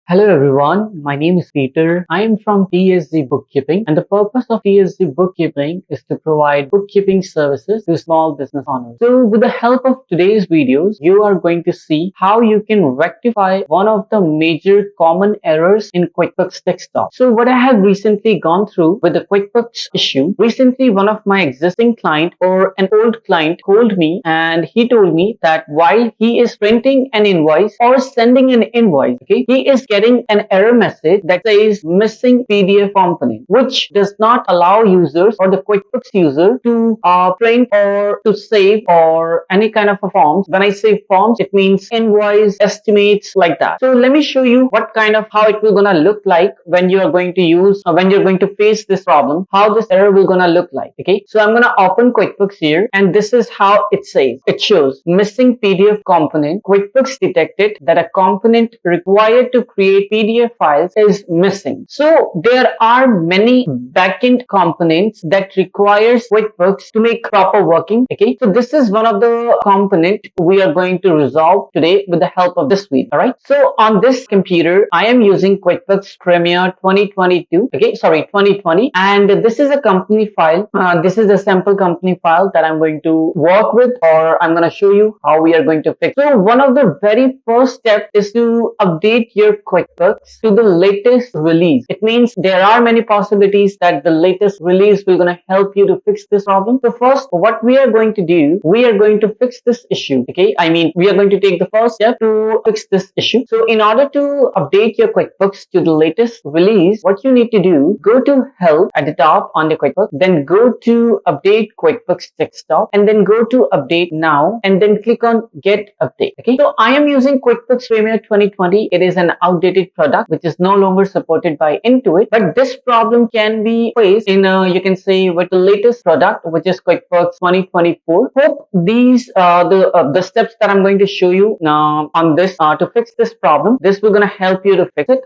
Hello everyone, my name is Peter. I am from TSZ Bookkeeping, and the purpose of TSZ Bookkeeping is to provide bookkeeping services to small business owners. So with the help of today's videos, you are going to see how you can rectify one of the major common errors in QuickBooks Desktop. So what I have recently gone through with the QuickBooks issue, recently one of my existing client or an old client called me and he told me that while he is printing an invoice or sending an invoice, he is getting an error message that says missing PDF component, which does not allow users or the QuickBooks user to print or to save or any kind of a forms. When I say forms, it means invoice, estimates, like that. So let me show you what kind of how it will gonna look like when you are going to use when you're going to face this problem, how this error will gonna look like. So I'm gonna open QuickBooks here, and this is how it says. It shows missing PDF component. QuickBooks detected that a component required to create PDF files is missing. So there are many backend components that requires QuickBooks to make proper working. So this is one of the component we are going to resolve today with the help of this video. Alright. So on this computer, I am using QuickBooks Premier 2020, and this is a company file. This is a sample company file that I'm going to work with, or I'm going to show you how we are going to fix. So one of the very first steps is to update your QuickBooks to the latest release. It means there are many possibilities that the latest release will going to help you to fix this problem. So first, what we are going to do, we are going to fix this issue. We are going to take the first step to fix this issue. So in order to update your QuickBooks to the latest release, what you need to do, go to Help at the top on the QuickBooks, then go to Update QuickBooks Desktop, and then go to Update Now, and then click on Get Update. So I am using QuickBooks Premier 2020. It is an outdated product which is no longer supported by Intuit, but this problem can be faced in you can say with the latest product, which is QuickBooks 2024. Hope these the steps that I'm going to show you now on this to fix this problem, this will gonna help you to fix it.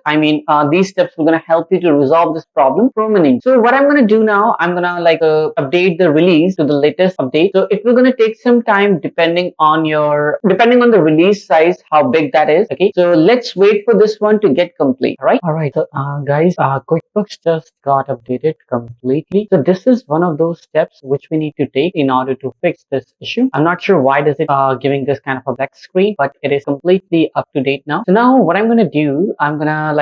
These steps will gonna help you to resolve this problem permanently. So what I'm gonna do now, I'm gonna update the release to the latest update. So it will gonna take some time depending on the release size, how big that is. So let's wait for this one to get complete. Alright. So guys, QuickBooks just got updated completely. So this is one of those steps which we need to take in order to fix this issue. I'm not sure why does it giving this kind of a black screen, but it is completely up to date now. So now what I'm gonna do, I'm gonna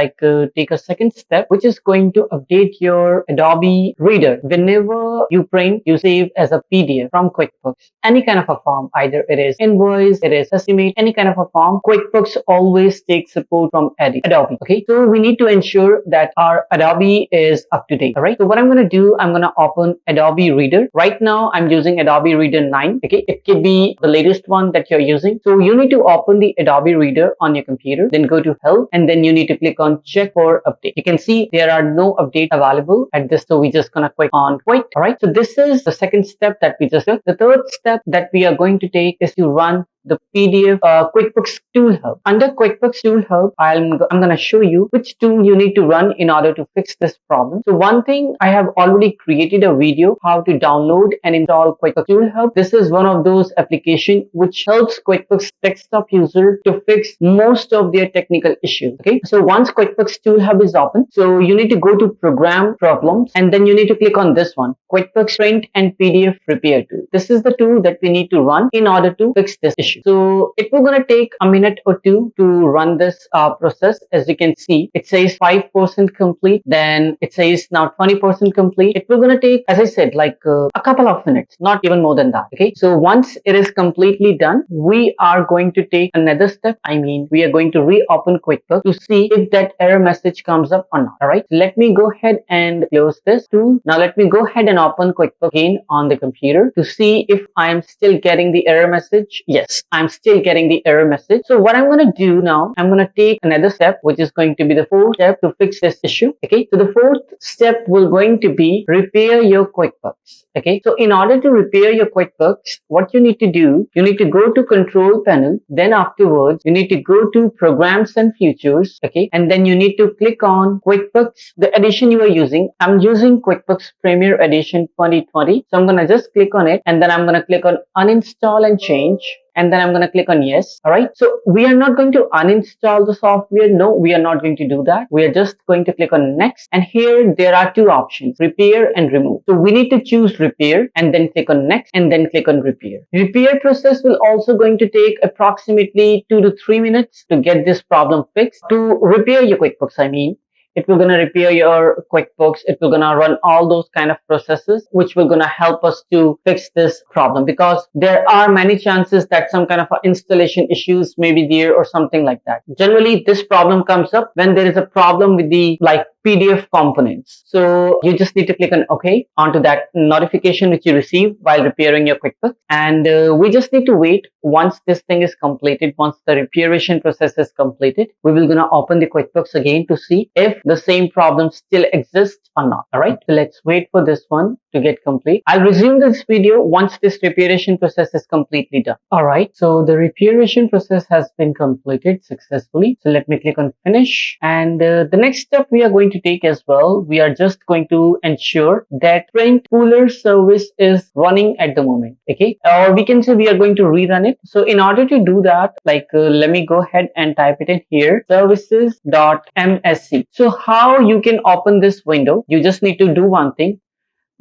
take a second step, which is going to update your Adobe Reader. Whenever you print, you save as a PDF from QuickBooks, any kind of a form, either it is invoice, it is estimate, any kind of a form, QuickBooks always takes support from Adobe. So we need to ensure that our Adobe is up to date. Alright. So what I'm going to do, I'm going to open Adobe Reader. Right now, I'm using Adobe Reader 9. It could be the latest one that you're using. So you need to open the Adobe Reader on your computer, then go to Help, and then you need to click on Check for Update. You can see there are no updates available at this, so we're just going to click on Wait. Alright. So this is the second step that we just took. The third step that we are going to take is to run the PDF QuickBooks Tool Hub. Under QuickBooks Tool Hub, I'm going to show you which tool you need to run in order to fix this problem. So one thing, I have already created a video how to download and install QuickBooks Tool Hub. This is one of those applications which helps QuickBooks Desktop user to fix most of their technical issues. So once QuickBooks Tool Hub is open, so you need to go to Program Problems, and then you need to click on this one, QuickBooks Print and PDF Repair Tool. This is the tool that we need to run in order to fix this issue. So it will gonna take a minute or two to run this process. As you can see, it says 5% complete, then it says now 20% complete. It will gonna take, as I said, a couple of minutes, not even more than that. So once it is completely done, we are going to take another step. We are going to reopen QuickBooks to see if that error message comes up or not. Alright, let me go ahead and close this tool. Now let me go ahead and open QuickBooks again on the computer to see if I am still getting the error message. Yes, I'm still getting the error message. So what I'm going to do now, I'm going to take another step, which is going to be the fourth step to fix this issue. So the fourth step will going to be repair your QuickBooks. So in order to repair your QuickBooks, what you need to do, you need to go to Control Panel. Then afterwards, you need to go to Programs and Features. And then you need to click on QuickBooks, the edition you are using. I'm using QuickBooks Premier Edition 2020. So I'm going to just click on it, and then I'm going to click on Uninstall and Change. and then I'm going to click on yes. All right. So we are not going to uninstall the software. No, we are not going to do that. We are just going to click on next. And here there are two options, repair and remove. So we need to choose repair and then click on next and then click on repair. Repair process will also going to take approximately 2 to 3 minutes to get this problem fixed. To repair your QuickBooks, it will gonna repair your QuickBooks. It will gonna run all those kind of processes, which will gonna help us to fix this problem, because there are many chances that some kind of installation issues may be there or something like that. Generally, this problem comes up when there is a problem with the PDF components. So you just need to click on OK onto that notification which you receive while repairing your QuickBooks. And we just need to wait once this thing is completed. Once the repairation process is completed, we will gonna open the QuickBooks again to see if the same problem still exists or not. All right. So let's wait for this one to get complete. I'll resume this video once this repairation process is completely done. All right. So the repairation process has been completed successfully. So let me click on finish. And the next step we are going to take as well, we are just going to ensure that print Spooler service is running at the moment. Okay. Or we can say we are going to rerun it. So in order to do that, let me go ahead and type it in here, services.msc. So how you can open this window, you just need to do one thing.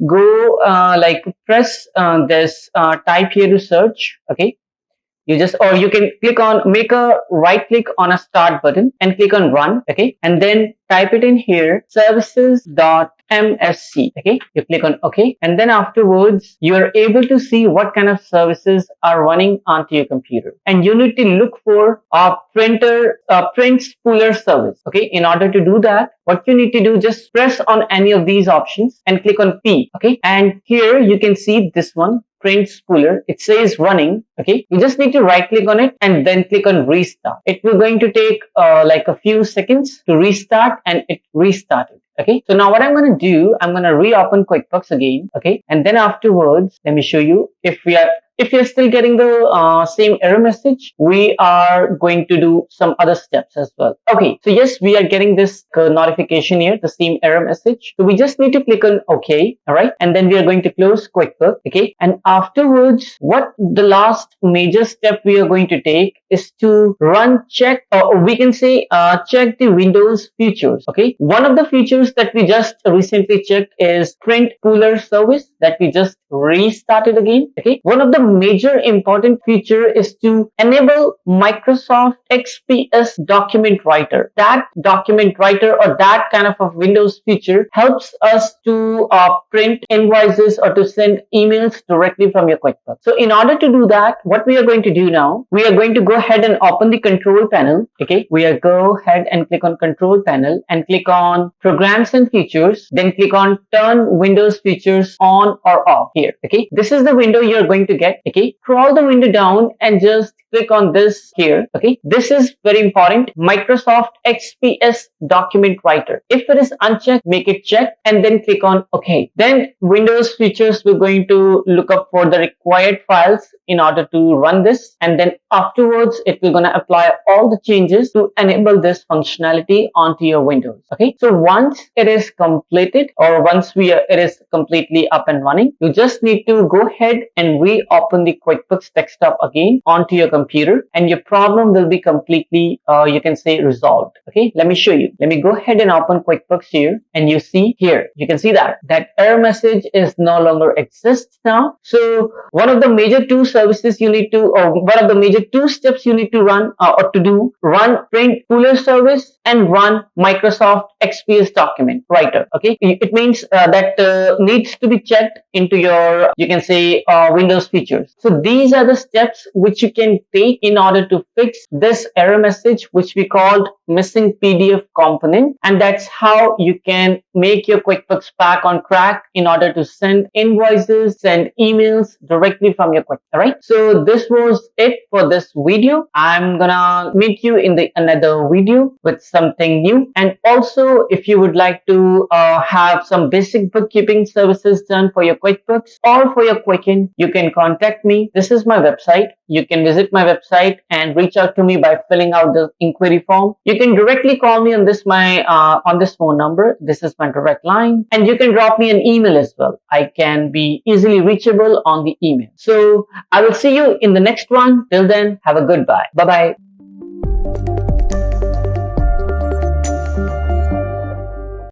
Go press this type here to search. Okay. Or you can make a right click on a start button and click on run. Okay. And then type it in here, services.msc. Okay. You click on OK. And then afterwards, you are able to see what kind of services are running onto your computer. And you need to look for a print Spooler service. Okay. In order to do that, what you need to do, just press on any of these options and click on P. Okay. And here you can see this one, print Spooler. It says running. Okay. You just need to right click on it and then click on restart. It will going to take a few seconds to restart, and it restarted. Okay. So now what I'm going to do, I'm going to reopen QuickBooks again. Okay. And then afterwards, let me show you if you're still getting the same error message, we are going to do some other steps as well. Okay. So yes, we are getting this notification here, the same error message. So we just need to click on OK. All right. And then we are going to close QuickBooks. Okay. And afterwards, what the last major step we are going to take is to check the Windows features. Okay. One of the features that we just recently checked is print Spooler service that we just restarted again. Okay. One of the major important feature is to enable Microsoft XPS document writer. That document writer or that kind of a Windows feature helps us to print invoices or to send emails directly from your QuickBooks. So in order to do that, what we are going to do now, we are going to go ahead and open the control panel. Okay. We are go ahead and click on control panel and click on programs and features. Then click on turn Windows features on or off here. Okay. This is the window you're going to get. Okay. Scroll the window down and just click on this here. Okay. This is very important. Microsoft XPS document writer. If it is unchecked, make it check and then click on OK. Then Windows features, we're going to look up for the required files in order to run this. And then afterwards, it will gonna apply all the changes to enable this functionality onto your Windows. Okay. So once it is completed, or once it is completely up and running, you just need to go ahead and reopen the QuickBooks Desktop again onto your computer, and your problem will be completely, you can say, resolved. Okay. Let me show you. Let me go ahead and open QuickBooks here, and you see here, you can see that error message is no longer exists now. So one of the major two services you need to, or one of the major two steps you need to run run print Spooler service and run Microsoft XPS document writer. Okay. It means that needs to be checked into your, you can say, Windows features. So these are the steps which you can take in order to fix this error message, which we called missing PDF component. And that's how you can make your QuickBooks back on track in order to send invoices, send emails directly from your QuickBooks. All right. So this was it for this video. I'm gonna meet you in another video with something new. And also, if you would like to have some basic bookkeeping services done for your QuickBooks, QuickBooks or for your Quicken, you can contact me. This is my website. You can visit my website and reach out to me by filling out the inquiry form. You can directly call me on this phone number. This is my direct line, and you can drop me an email as well. I can be easily reachable on the email. So I will see you in the next one. Till then, have a good bye. Bye bye.